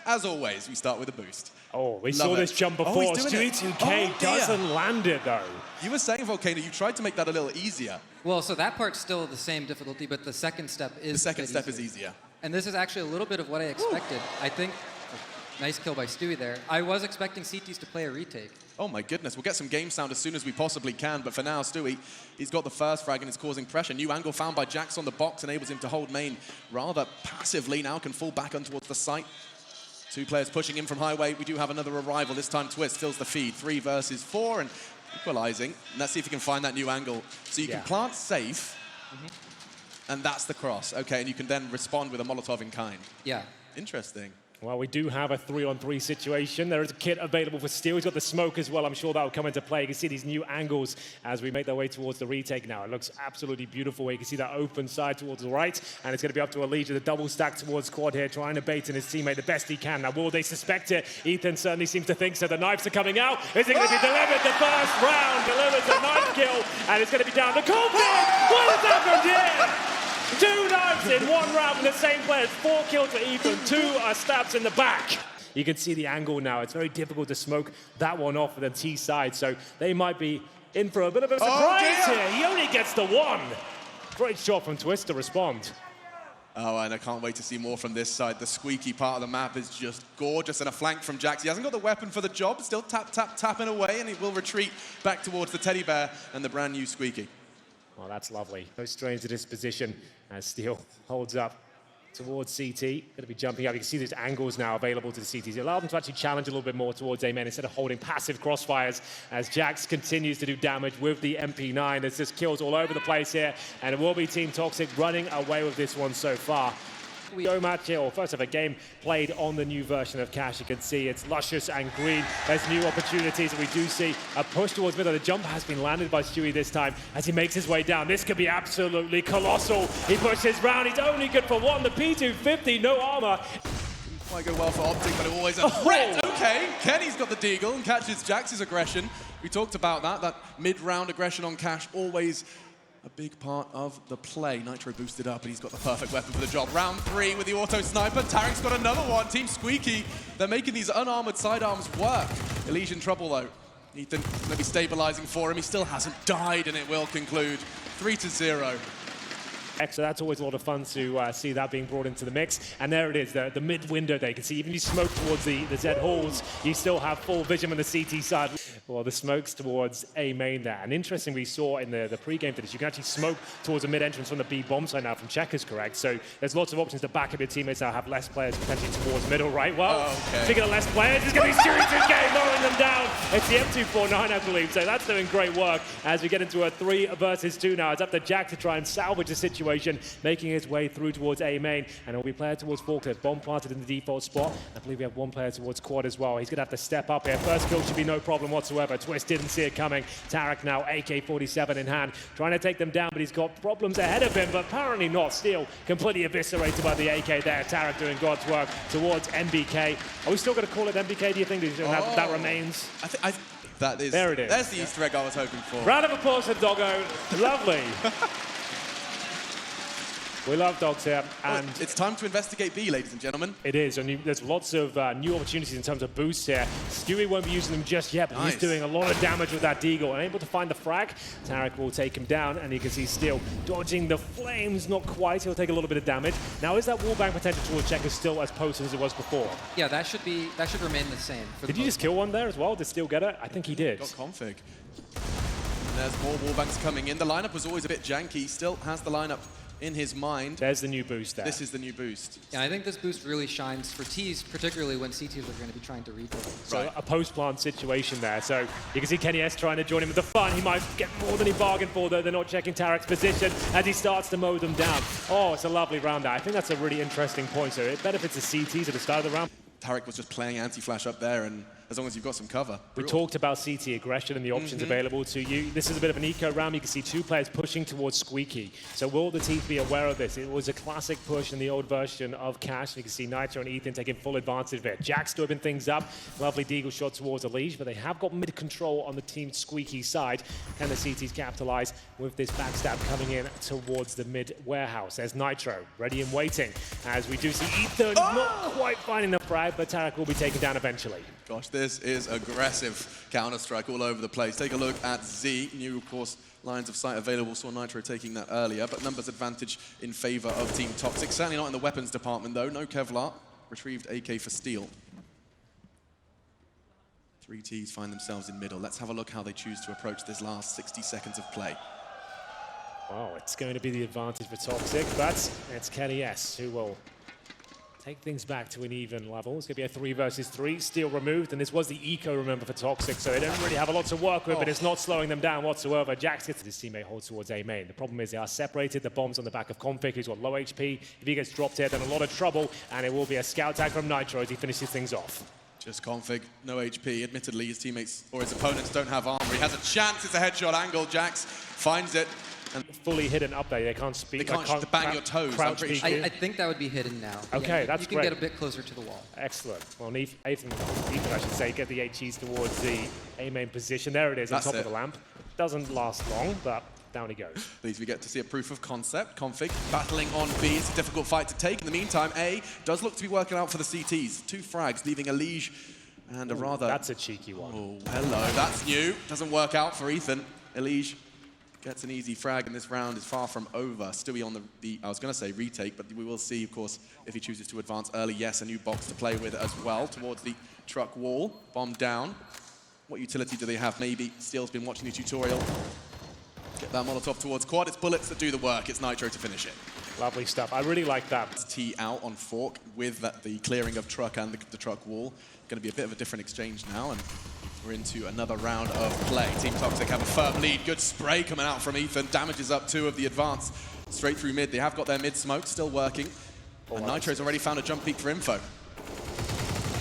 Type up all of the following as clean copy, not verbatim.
as always, we start with a boost. Oh, we saw this jump before. Stewie 2K doesn't land it, though. You were saying, Volcano, you tried to make that a little easier. Well, so that part's still the same difficulty, but the second step is The second step is easier. And this is actually a little bit of what I expected. I think, nice kill by Stewie there. I was expecting Twistzz to play a retake. Oh my goodness, we'll get some game sound as soon as we possibly can, but for now, Stewie, he's got the first frag and is causing pressure. New angle found by jaCkz on the box enables him to hold main rather passively now, can fall back on towards the site. Two players pushing in from highway. We do have another arrival, this time Twistzz fills the feed. 3 versus 4 and equalizing. And let's see if you can find that new angle. So you can plant safe, and that's the cross. Okay, and you can then respond with a Molotov in kind. Yeah. Interesting. Well, we do have a 3-on-3 situation. There is a kit available for Steel. He's got the smoke as well. I'm sure that will come into play. You can see these new angles as we make our way towards the retake now. It looks absolutely beautiful. You can see that open side towards the right, and it's going to be up to EliGE with a double stack towards Quad here, trying to bait in his teammate the best he can. Now, will they suspect it? Ethan certainly seems to think so. The knives are coming out. Is it going to be delivered? The first round delivers a knife kill, and it's going to be down to Colton. What has happened here? 2 knives in 1 round from the same player. 4 kills for Ethan, 2 stabs in the back. You can see the angle now. It's very difficult to smoke that one off with the T side, so they might be in for a bit of a surprise here. He only gets the 1. Great shot from Twistzz to respond. Oh, and I can't wait to see more from this side. The Squeaky part of the map is just gorgeous, and a flank from jaCkz. He hasn't got the weapon for the job, still tapping away, and he will retreat back towards the teddy bear and the brand new Squeaky. Well, that's lovely. No strange to this position as Steel holds up towards CT. Going to be jumping up. You can see these angles now available to the CTs. It allowed them to actually challenge a little bit more towards Amen instead of holding passive crossfires as jaCkz continues to do damage with the MP9. There's just kills all over the place here, and it will be Team Toxic running away with this one so far. Go match here, or first ever game played on the new version of Cash. You can see it's luscious and green. There's new opportunities, and we do see a push towards middle. The jump has been landed by Stewie this time as he makes his way down. This could be absolutely colossal. He pushes round. He's only good for 1. The P250, no armor. Might go well for Optic, but always a threat. Okay, Kenny's got the deagle and catches jaCkz's aggression. We talked about that mid-round aggression on Cash, always a big part of the play. Nitro boosted up, and he's got the perfect weapon for the job. Round 3 with the auto sniper. Tarik's got another one. Team Squeaky, they're making these unarmored sidearms work. EliGE in trouble, though. Ethan going to be stabilizing for him. He still hasn't died, and it will conclude 3-0. So that's always a lot of fun to see that being brought into the mix. And there it is, the mid-window there. You can see even if you smoke towards the Z halls, you still have full vision on the CT side. Well, the smokes towards A main there. And interesting, we saw in the pre-game for this, you can actually smoke towards a mid-entrance from the B bomb side now from jaCkz, correct? So there's lots of options to back up your teammates now, have less players potentially towards middle, right? Well, speaking of less players, it's going to be Stewie 2K lowering them down. It's the M249, I believe. So that's doing great work as we get into a 3 versus 2 now. It's up to jaCkz to try and salvage the situation, making his way through towards A main, and it'll be player towards Forklift. Bomb planted in the default spot. I believe we have 1 player towards Quad as well. He's going to have to step up here. First kill should be no problem whatsoever. Twistzz didn't see it coming. Tarik now AK-47 in hand, trying to take them down, but he's got problems ahead of him, but apparently not. Steel completely eviscerated by the AK there. Tarik doing God's work towards MBK. Are we still going to call it MBK, do you think? That remains? That is, there it is. There's the Easter egg I was hoping for. Round of applause for Doggo. Lovely. We love dogs here, and it's time to investigate B, ladies and gentlemen. It is, and there's lots of new opportunities in terms of boosts here. Stewie won't be using them just yet, but he's doing a lot of damage with that deagle and able to find the frag. Tarik will take him down, and you can see Steel dodging the flames, not quite. He'll take a little bit of damage. Now, is that wallbang potential towards jaCkz still as potent as it was before? Yeah, that should remain the same. Did you just kill one there as well? Did Steel get it? I think he did. Got config. And there's more wallbangs coming in. The lineup was always a bit janky. Still has the lineup in his mind. There's the new boost there. This is the new boost. Yeah, I think this boost really shines for T's, particularly when CTs are going to be trying to rebuild. So a post-plant situation there. So you can see Kenny S trying to join him with the fun. He might get more than he bargained for, though. They're not checking Tarik's position as he starts to mow them down. Oh, it's a lovely round there. I think that's a really interesting point. So it benefits the CTs at the start of the round. Tarik was just playing anti-flash up there, and as long as you've got some cover. We talked about CT aggression and the options available to you. This is a bit of an eco round. You can see two players pushing towards Squeaky. So will the teams be aware of this? It was a classic push in the old version of Cash. You can see Nitro and Ethan taking full advantage of it. jaCkz whipping things up. Lovely deagle shot towards EliGE, but they have got mid control on the team Squeaky side. Can the CTs capitalize with this backstab coming in towards the mid warehouse? There's Nitro, ready and waiting. As we do see Ethan not quite finding the frag, but tarik will be taken down eventually. Gosh, this is aggressive Counter-Strike all over the place. Take a look at Z. New, of course, lines of sight available. Saw Nitro taking that earlier, but numbers advantage in favor of Team Toxic. Certainly not in the weapons department, though. No Kevlar. Retrieved AK for steal. 3 Ts find themselves in middle. Let's have a look how they choose to approach this last 60 seconds of play. Oh, it's going to be the advantage for Toxic, but it's KennyS who will take things back to an even level. It's going to be a 3 versus 3, steal removed, and this was the eco, remember, for Toxic, so they don't really have a lot to work with, but it's not slowing them down whatsoever. jaCkz gets his teammate hold towards A main. The problem is they are separated. The bomb's on the back of Config, who's got low HP. If he gets dropped here, then a lot of trouble, and it will be a scout tag from Nitro as he finishes things off. Just Config, no HP. Admittedly, his teammates or his opponents don't have armor. He has a chance. It's a headshot angle. jaCkz finds it. And fully hidden up there. They can't speak. They can't bang your toes. I think that would be hidden now. Okay, yeah, that's you can great. get a bit closer to the wall. Excellent. Well, Ethan, I should say, get the HEs towards the A main position. There it is, on top of the lamp. Doesn't last long, but down he goes. At least we get to see a proof of concept. Config battling on B. It's a difficult fight to take. In the meantime, A does look to be working out for the CTs. 2 frags, leaving EliGE and a rather... That's a cheeky one. Oh, hello. That's new. Doesn't work out for Ethan. EliGE gets an easy frag, and this round is far from over. Stewie on the I was going to say retake, but we will see, of course, if he chooses to advance early. Yes, a new box to play with as well towards the truck wall. Bomb down. What utility do they have? Maybe Steel's been watching the tutorial. Get that Molotov towards quad. It's bullets that do the work. It's Nitro to finish it. Lovely stuff. I really like that. T out on fork with the clearing of truck and the truck wall. Going to be a bit of a different exchange now, and we're into another round of play. Team Toxic have a firm lead. Good spray coming out from Ethan. Damages up 2 of the advance. Straight through mid. They have got their mid smoke still working. And Nitro's already found a jump peak for info.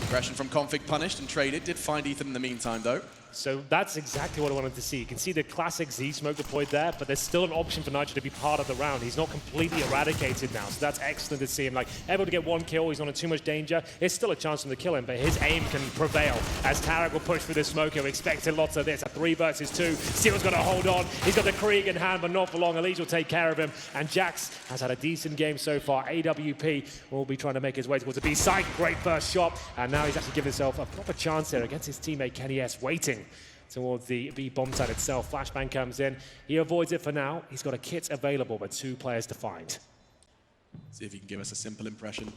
Aggression from Config punished and traded. Did find Ethan in the meantime, though. So that's exactly what I wanted to see. You can see the classic Z smoke deployed there, but there's still an option for Nitro to be part of the round. He's not completely eradicated now, so that's excellent to see him. Like, able to get 1 kill, he's not in too much danger. There's still a chance for him to kill him, but his aim can prevail as tarik will push through the smoke. He'll expect lots of this. A 3 versus 2. Steel's going to hold on. He's got the Krieg in hand, but not for long. EliGE will take care of him, and jaCkz has had a decent game so far. AWP will be trying to make his way towards the B side. Great first shot, and now he's actually given himself a proper chance here against his teammate KennyS, waiting towards the B bomb site itself. Flashbang comes in. He avoids it for now. He's got a kit available, but 2 players to find. See if he can give us a simple impression.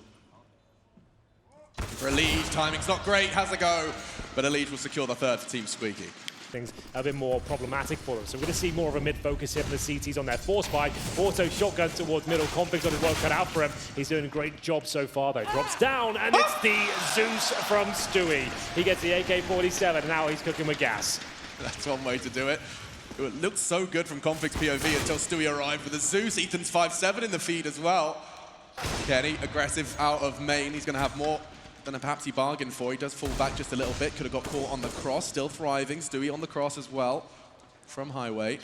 For EliGE, timing's not great. Has a go, but EliGE will secure the 3rd for Team Squeaky. Things a bit more problematic for them. So we're going to see more of a mid-focus here from the CTs on their force buy. Auto shotgun towards middle. Config's got his work cut out for him. He's doing a great job so far, though. Drops down, and it's the Zeus from Stewie. He gets the AK-47, and now he's cooking with gas. That's one way to do it. It looked so good from Config's POV until Stewie arrived with the Zeus. Ethan's 5-7 in the feed as well. Kenny, aggressive out of main. He's going to have more than perhaps he bargained for. He does fall back just a little bit. Could have got caught on the cross. Still thriving. Stewie on the cross as well from Highway.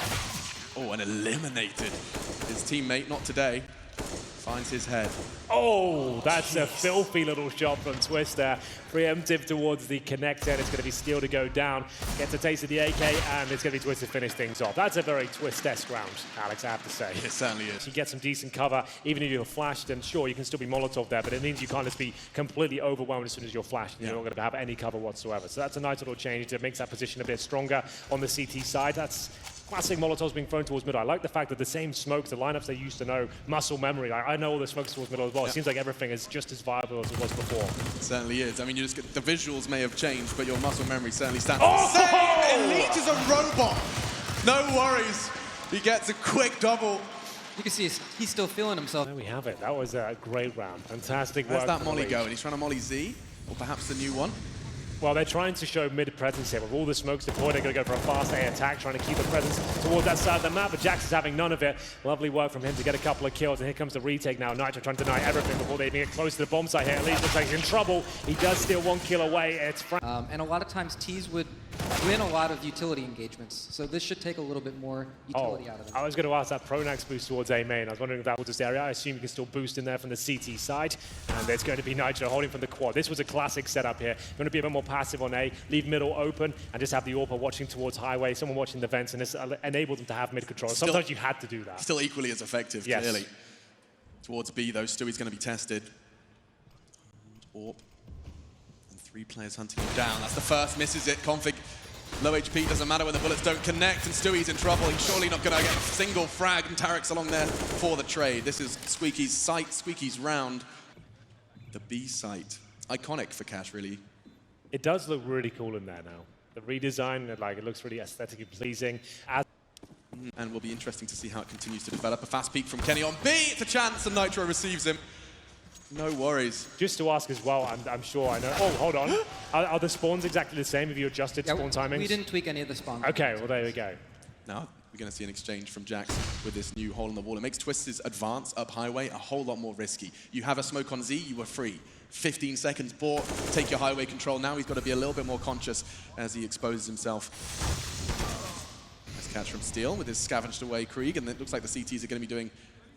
Oh, and eliminated his teammate. Not today. Finds his head. Oh, that's a filthy little shot from Twistzz there. Preemptive towards the connector, and it's going to be Steel to go down. Gets a taste of the AK, and it's going to be Twistzz to finish things off. That's a very Twistzz-esque round, Alex, I have to say. It certainly is. You get some decent cover. Even if you're flashed, then sure, you can still be Molotov there, but it means you can't just be completely overwhelmed as soon as you're flashed, and you're not going to have any cover whatsoever. So that's a nice little change that makes that position a bit stronger on the CT side. That's classic Molotovs being thrown towards middle. I like the fact that the same smokes, the lineups they used to know, muscle memory. I know all the smokes towards middle as well. It seems like everything is just as viable as it was before. It certainly is. I mean, you just get, the visuals may have changed, but your muscle memory certainly stands Oh! the same. EliGE is a robot. No worries. He gets a quick double. You can see he's still feeling himself. There we have it. That was a great round. Fantastic Where's work. that molly going? He's trying to molly Z, or perhaps the new one. Well, they're trying to show mid-presence here. With all the smokes deployed, they're going to go for a fast A attack, trying to keep the presence towards that side of the map, but jaCkz is having none of it. Lovely work from him to get a couple of kills, and here comes the retake now. Nitro trying to deny everything before they even get close to the bomb site here. EliGE looks like he's in trouble. He does steal 1 kill away. It's and a lot of times Twistzz would win a lot of utility engagements, so this should take a little bit more utility out of them. I was going to ask that Pronax boost towards A main. I was wondering if that was this area. I assume you can still boost in there from the CT side, and there's going to be Nitro holding from the quad. This was a classic setup here. Going to be a bit more passive on A, leave middle open, and just have the AWPer watching towards highway, someone watching the vents, and this enabled them to have mid control. Sometimes you had to do that. Still equally as effective, yes. Clearly. Towards B, though, Stewie's going to be tested. AWP. And 3 players hunting him down. That's the first, misses it. Config, low HP, doesn't matter when the bullets don't connect, and Stewie's in trouble. He's surely not going to get a single frag, and Tarik's along there for the trade. This is Squeaky's site, Squeaky's round. The B site. Iconic for Cash, really. It does look really cool in there now. The redesign, it looks really aesthetically pleasing. And will be interesting to see how it continues to develop. A fast peek from Kenny on B. It's a chance, and Nitro receives him. No worries. Just to ask as well, I'm sure I know. Oh, hold on. Are the spawns exactly the same? Have you adjusted spawn timings? We didn't tweak any of the spawns. Okay, well, there we go. Now we're going to see an exchange from jaCkz with this new hole in the wall. It makes Twistzz' advance up highway a whole lot more risky. You have a smoke on Z, you were free. 15 seconds bought, take your highway control. Now he's got to be a little bit more conscious as he exposes himself. Nice catch from Steel with his scavenged away Krieg, and it looks like the CTs are going to be doing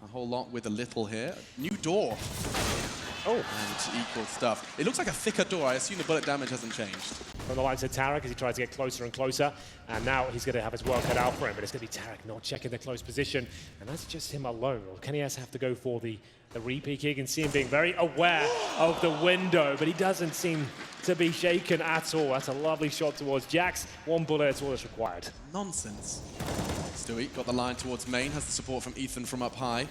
a whole lot with a little here. New door. Oh, and equal stuff. It looks like a thicker door. I assume the bullet damage hasn't changed. From the likes of Tarik as he tries to get closer and closer, and now he's going to have his work cut out for him, but it's going to be Tarik not checking the close position, and that's just him alone. Or can he have to go for the re-peek here? You can see him being very aware of the window, but he doesn't seem to be shaken at all. That's a lovely shot towards jaCkz. 1 bullet, that's all that's required. Nonsense. Stewie got the line towards main, has the support from Ethan from up high.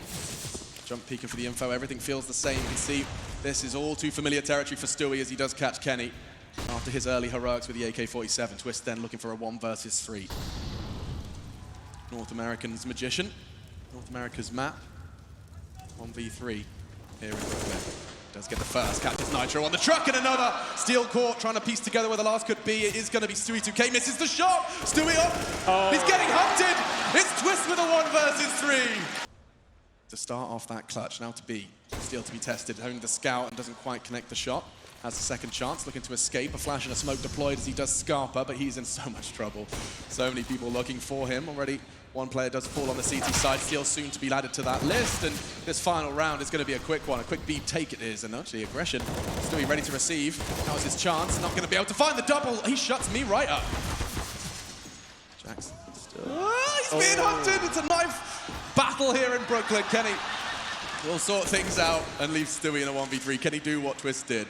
Jump peeking for the info, everything feels the same. You can see this is all too familiar territory for Stewie as he does catch Kenny. After his early heroics with the AK-47, Twistzz then looking for a 1 versus 3. North American's Magician, North America's map, 1v3 here in Brooklyn. Does get the first, catches Nitro on the truck, and another Steel caught, trying to piece together where the last could be. It is going to be Stewie 2K, misses the shot. Stewie off, He's getting hunted. It's Twistzz with a 1 versus 3. To start off that clutch, now to B. Steel to be tested, honing the scout and doesn't quite connect the shot. Has a second chance, looking to escape. A flash and a smoke deployed as he does Scarpa, but he's in so much trouble. So many people looking for him. Already 1 player does fall on the CT side. Steel soon to be added to that list, and this final round is going to be a quick one. A quick B take it is, and actually aggression. Stewie ready to receive. Now's his chance. Not going to be able to find the double. He shuts me right up. jaCkz still... he's being hunted. It's a knife battle here in Brooklyn. Kenny will sort things out and leave Stewie in a 1v3. Can he do what Twistzz did?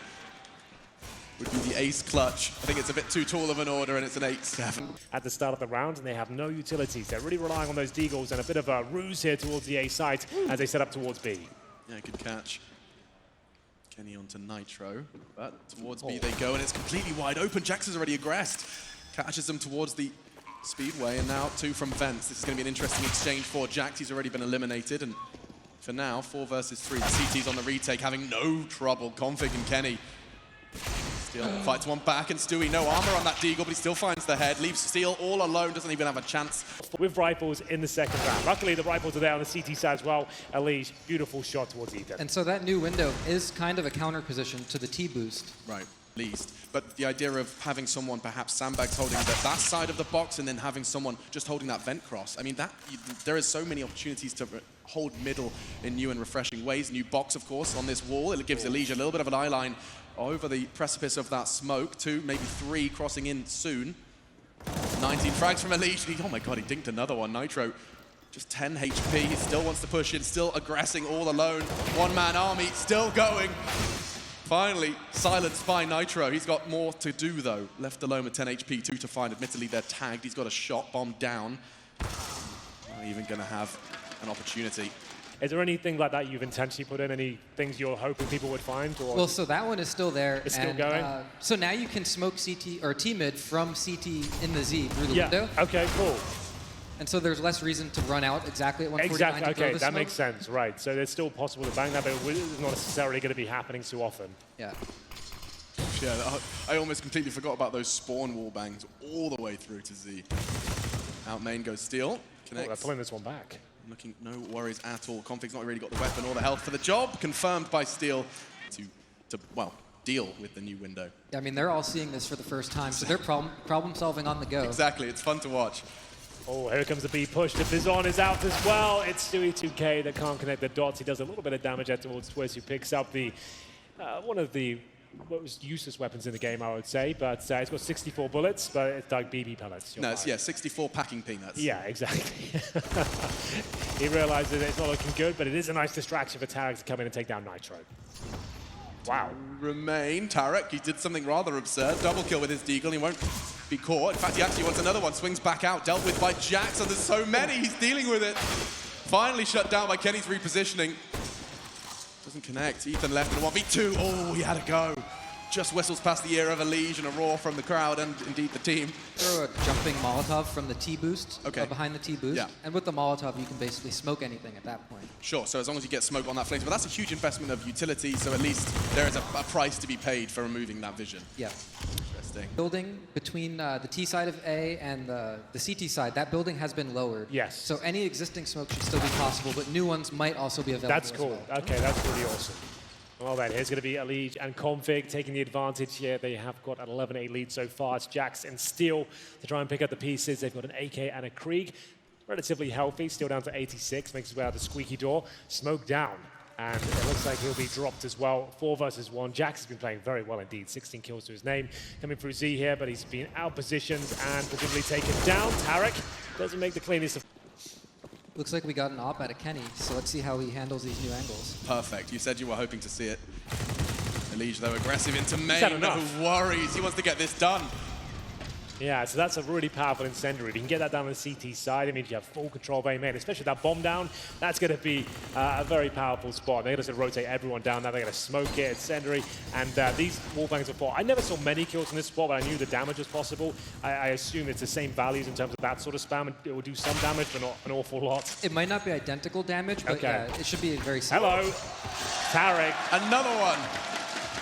Would be the ace clutch. I think it's a bit too tall of an order, and it's an 8-7. At the start of the round, and they have no utilities. They're really relying on those deagles and a bit of a ruse here towards the A site as they set up towards B. Yeah, good catch. Kenny onto Nitro, but towards B they go, and it's completely wide open. jaCkz is already aggressed. Catches them towards the Speedway, and now 2 from Vents. This is going to be an interesting exchange for jaCkz. He's already been eliminated, and for now, 4 versus 3. The CT's on the retake, having no trouble. Config and Kenny. Steel fights 1 back, and Stewie, no armor on that deagle, but he still finds the head. Leaves Steel all alone, doesn't even have a chance. With rifles in the second round. Luckily, the rifles are there on the CT side as well. EliGE, beautiful shot towards Ethan. And so that new window is kind of a counter position to the T-boost. Right, least. But the idea of having someone perhaps sandbags holding that side of the box and then having someone just holding that vent cross. I mean, there is so many opportunities to hold middle in new and refreshing ways. New box, of course, on this wall. It gives EliGE a little bit of an eye line over the precipice of that smoke. 2, maybe 3 crossing in soon. 19 frags from EliGE. Oh my god, he dinked another one. Nitro, just 10 HP. He still wants to push in, still aggressing all alone. 1-man army, still going. Finally, silenced by Nitro. He's got more to do, though. Left alone with 10 HP, 2 to find. Admittedly, they're tagged. He's got a shot bomb down. Not even going to have an opportunity. Is there anything like that you've intentionally put in? Any things you're hoping people would find? Or? Well, so that one is still there. It's still going? So now you can smoke CT or T-mid from CT in the Z through the window. Okay, cool. And so there's less reason to run out exactly at 149 Exactly, to throw okay, the that smoke. makes sense, right. So it's still possible to bang that, but it's not necessarily going to be happening too often. Yeah. gosh, yeah. I almost completely forgot about those spawn wall bangs all the way through to Z. Out main goes Steel. Connects. Oh, they're pulling this one back. Looking no worries at all. Config's not really got the weapon or the health for the job. Confirmed by Steel to well, deal with the new window. I mean, they're all seeing this for the first time, so they're problem solving on the go. Exactly, it's fun to watch. Oh, here comes the B push. The Bizon is out as well. It's Stewie2K that can't connect the dots. He does a little bit of damage out towards Twistzz, who picks up the one of the most useless weapons in the game, I would say. But it's got 64 bullets, but it's like BB pellets. No, it's, yeah, 64 packing peanuts. Yeah, exactly. He realizes it's not looking good, but it is a nice distraction for tarik to come in and take down Nitro. Wow. Remain, tarik, he did something rather absurd. Double kill with his deagle, he won't be caught. In fact, he actually wants another one. Swings back out, dealt with by jaCkz, and there's so many, he's dealing with it. Finally shut down by Kenny's repositioning. Doesn't connect. Ethan left in a 1v2. Oh, he had a go. Just whistles past the ear of EliGE and a roar from the crowd and indeed the team. Throw a jumping Molotov from the T-boost, okay. Behind the T-boost. Yeah. And with the Molotov, you can basically smoke anything at that point. Sure, so as long as you get smoke on that flame. But that's a huge investment of utility, so at least there is a price to be paid for removing that vision. Yeah. Interesting. Building between the T side of A and the CT side, that building has been lowered. Yes. So any existing smoke should still be possible, but new ones might also be available. That's cool. Well. Okay, that's really awesome. Well then, here's going to be EliGE and Config taking the advantage here. They have got an 11-8 lead so far. It's jaCkz and Steel to try and pick up the pieces. They've got an AK and a Krieg. Relatively healthy, still down to 86. Makes his way out the Squeaky door. Smoke down. And it looks like he'll be dropped as well. 4 versus 1. jaCkz has been playing very well indeed. 16 kills to his name. Coming through Z here, but he's been out-positioned and presumably taken down. tarik doesn't make the cleanest of... Looks like we got an op out of Kenny, so let's see how he handles these new angles. Perfect. You said you were hoping to see it. EliGE, though, aggressive into main. Is that enough? Who worries? He wants to get this done. Yeah, so that's a really powerful incendiary. If you can get that down on the CT side, I mean, you have full control of A main, especially that bomb down. That's going to be a very powerful spot. They're going to rotate everyone down now. They're going to smoke it, incendiary, and these wallbangs are fought. I never saw many kills in this spot, but I knew the damage was possible. I assume it's the same values in terms of that sort of spam, and it will do some damage, but not an awful lot. It might not be identical damage, but okay. Yeah, it should be very similar. Hello, tarik. Another one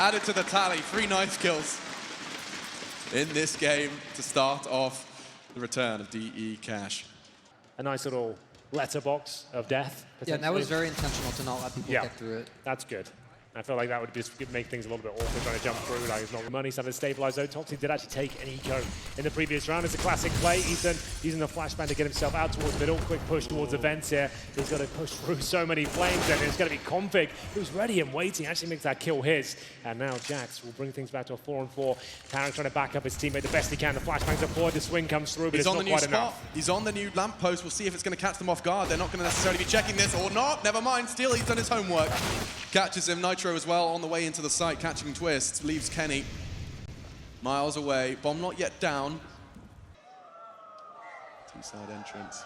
added to the tally. 3 nice kills in this game to start off the return of DE Cash. A nice little letterbox of death. Yeah, and that was very intentional to not let people get through it. That's good. I feel like that would just make things a little bit awkward trying to jump through. Like, it's not money started to stabilize though. Toxic did actually take an eco in the previous round. It's a classic play. Ethan using the flashbang to get himself out towards middle. Quick push towards the vents here. He's got to push through so many flames, and it's going to be Config who's ready and waiting. Actually makes that kill his. And now jaCkz will bring things back to a 4-on-4. tarik trying to back up his teammate the best he can. The flashbang's deployed. The swing comes through, but He's it's on not the new quite spot. enough. He's on the new lamppost. We'll see if it's going to catch them off guard. They're not going to necessarily be checking this or not. Never mind. Still, he's done his homework. Catches him. Nitro as well on the way into the site, catching Twistzz. Leaves Kenny miles away. Bomb not yet down. Two-side entrance.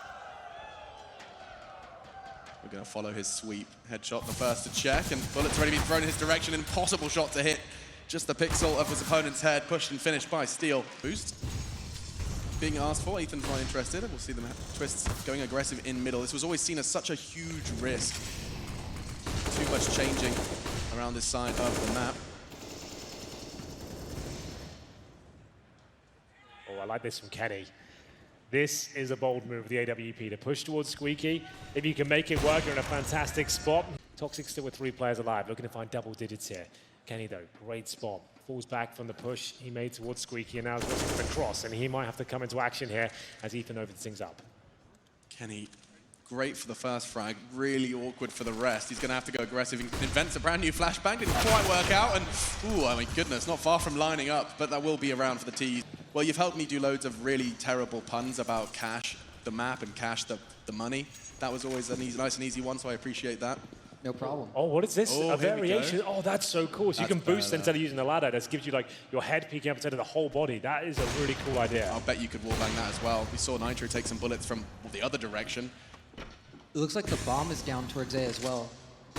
We're going to follow his sweep. Headshot the first to check, and bullets already been thrown in his direction. Impossible shot to hit. Just the pixel of his opponent's head, pushed and finished by Steel. Boost being asked for. Ethan's not interested. We'll see them Twistzz going aggressive in middle. This was always seen as such a huge risk. Too much changing around this side of the map. Oh, I like this from Kenny. This is a bold move of the AWP to push towards Squeaky. If you can make it work, you're in a fantastic spot. Toxic still with 3 players alive, looking to find double digits here. Kenny, though, great spot. Falls back from the push he made towards Squeaky, and now he's looking for the cross, and he might have to come into action here as Ethan opens things up. Kenny, great for the first frag, really awkward for the rest. He's going to have to go aggressive. He invents a brand new flashbang, didn't quite work out, and ooh, oh my goodness, not far from lining up, but that will be around for the T's. Well, you've helped me do loads of really terrible puns about Cash, the map, and Cash, the money. That was always a nice and easy one, so I appreciate that. No problem. Oh, what is this? Oh, a variation? Oh, that's so cool. So you can boost better. instead of using the ladder. That gives you like your head peeking up instead of the whole body. That is a really cool idea. I'll bet you could wallbang that as well. We saw Nitro take some bullets from the other direction. It looks like the bomb is down towards A as well.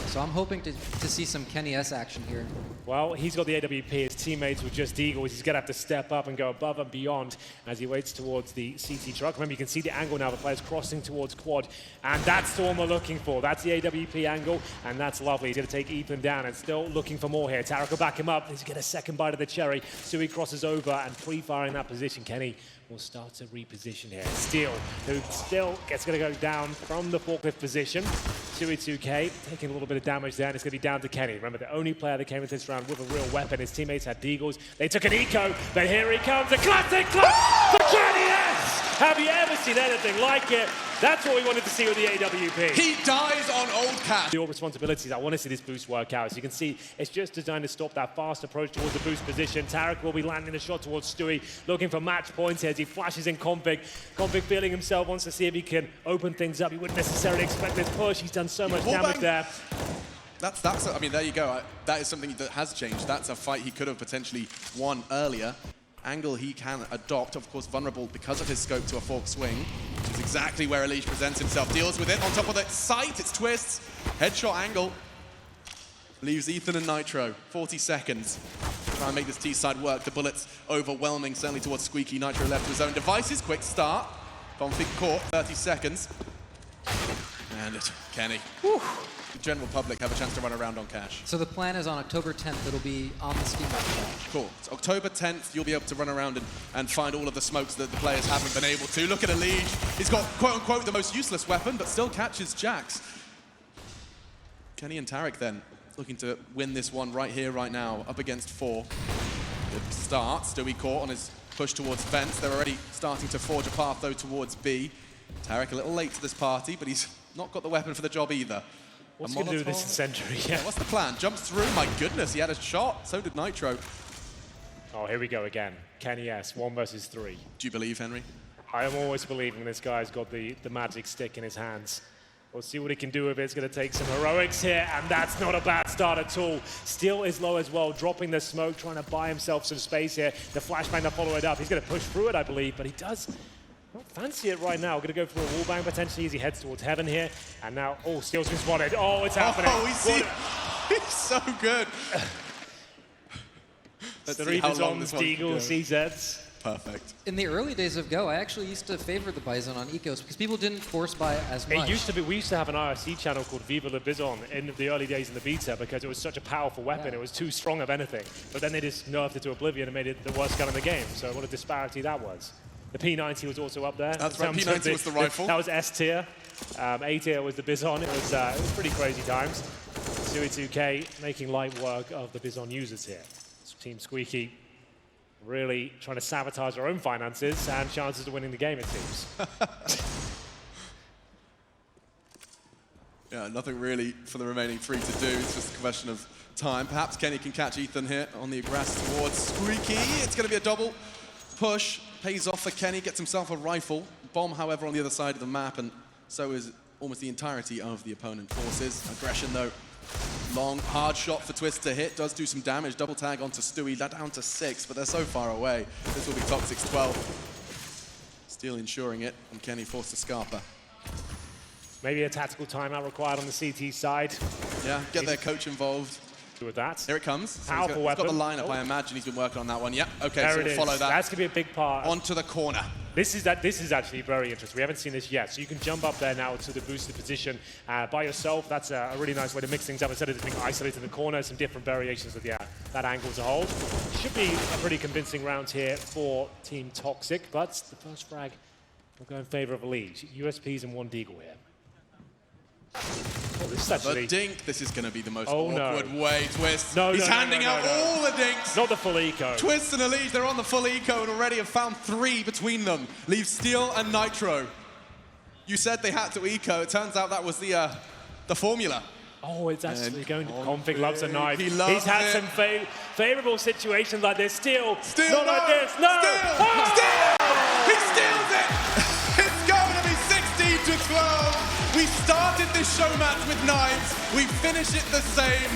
So I'm hoping to see some Kenny S action here. Well, he's got the AWP. His teammates with just Eagles. He's going to have to step up and go above and beyond as he waits towards the CT truck. Remember, you can see the angle now. The player's crossing towards quad. And that's the one we're looking for. That's the AWP angle, and that's lovely. He's going to take Ethan down and still looking for more here. tarik will back him up. He's going to get a second bite of the cherry. Sui crosses over and pre-firing that position. Kenny will start to reposition here. Steele, who still gets going to go down from the forklift position. Sui 2K taking a little bit of damage there, and it's going to be down to Kenny. Remember, the only player that came into this round with a real weapon. His teammates had Deagles. They took an eco, but here he comes. A classic clutch for Kenny S! Have you ever seen anything like it? That's what we wanted to see with the AWP. He dies on old Cash. Your responsibilities. I want to see this boost work out. As you can see, it's just designed to stop that fast approach towards the boost position. tarik will be landing a shot towards Stewie, looking for match points here as he flashes in Config. Config feeling himself, wants to see if he can open things up. He wouldn't necessarily expect this push. He's done so much damage there. I mean, there you go. That is something that has changed. That's a fight he could have potentially won earlier. Angle he can adopt, of course, vulnerable because of his scope to a fork swing, which is exactly where EliGE presents himself. Deals with it on top of the sight. It's Twistzz. Headshot angle. Leaves Ethan and Nitro. 40 seconds. Try and make this T-side work. The bullets overwhelming, certainly towards Squeaky. Nitro left to his own devices. Quick start. Config caught. 30 seconds. And it's Kenny. Whew. The general public have a chance to run around on Cash. So the plan is on October 10th, it'll be on the Steam website. Cool. It's October 10th, you'll be able to run around and find all of the smokes that the players haven't been able to. Look at EliGE. He's got, quote-unquote, the most useless weapon, but still catches jaCkz. Kenny and tarik then, looking to win this one right here, right now, up against 4. Good start. Stewie caught on his push towards fence. They're already starting to forge a path, though, towards B. tarik a little late to this party, but he's not got the weapon for the job either. What's he going to do with this in Century? Yeah, what's the plan? Jumps through, my goodness, he had a shot. So did Nitro. Oh, here we go again. Kenny S, 1 versus 3. Do you believe, Henry? I am always believing this guy's got the magic stick in his hands. We'll see what he can do with it. It's going to take some heroics here, and that's not a bad start at all. Steele is low as well, dropping the smoke, trying to buy himself some space here. The flashbang to follow it up. He's going to push through it, I believe, but he does not fancy it right now. Going to go for a wallbang potentially as he heads towards heaven here. And now, oh, Steele's been spotted. Oh, it's happening. Oh, he's so good. Let's see how long this one can go. CZs. Perfect. In the early days of Go, I actually used to favor the Bison on ecos because people didn't force buy as much. It used to be, we used to have an IRC channel called Viva la Bison in the early days in the beta because it was such a powerful weapon. Yeah. It was too strong of anything. But then they just nerfed it to oblivion and made it the worst gun in the game. So what a disparity that was. The P90 was also up there. That's right, P90 was the rifle. That was S tier. A tier was the Bison. It was pretty crazy times. Sui 2K making light work of the Bison users here. Team Squeaky really trying to sabotage our own finances and chances of winning the game, it seems. Yeah, nothing really for the remaining 3 to do. It's just a question of time. Perhaps Kenny can catch Ethan here on the aggress towards Squeaky. It's going to be a double push. Pays off for Kenny, gets himself a rifle. Bomb, however, on the other side of the map, and so is almost the entirety of the opponent forces. Aggression, though. Long, hard shot for Twistzz to hit. Does do some damage. Double tag onto Stewie. That down to 6, but they're so far away. This will be toxic's 12. Steele ensuring it, and Kenny forced to Scarpa. Maybe a tactical timeout required on the CT side. Yeah, get their coach involved. With that. Here it comes. So Powerful he's got weapon. the lineup. I imagine he's been working on that one. Yeah. Okay. There So it we'll is. follow that. That's gonna be a big part. Onto the corner. This is actually very interesting. We haven't seen this yet. So you can jump up there now to the boosted position by yourself. That's a really nice way to mix things up instead of just being isolated in the corner. Some different variations of that angle to hold. Should be a pretty convincing round here for Team Toxic, but the first frag will go in favor of EliGE. USPs and 1 Deagle here. Oh, this is actually... The dink. This is going to be the most awkward way. Twistzz. No, He's handing out all the dinks. Not the full eco. Twistzz and EliGE, they're on the full eco and already have found 3 between them. Leave Steele and Nitro. You said they had to eco. It turns out that was the formula. Oh, it's actually going to Config. Loves a knife. He loves He's had it. some favorable situations like this. Steele. Steele, Not like this. No. Steele. Oh! Steele. He steals it. It's going to be 16 to 12. We started this show match with 9s. We finish it the same.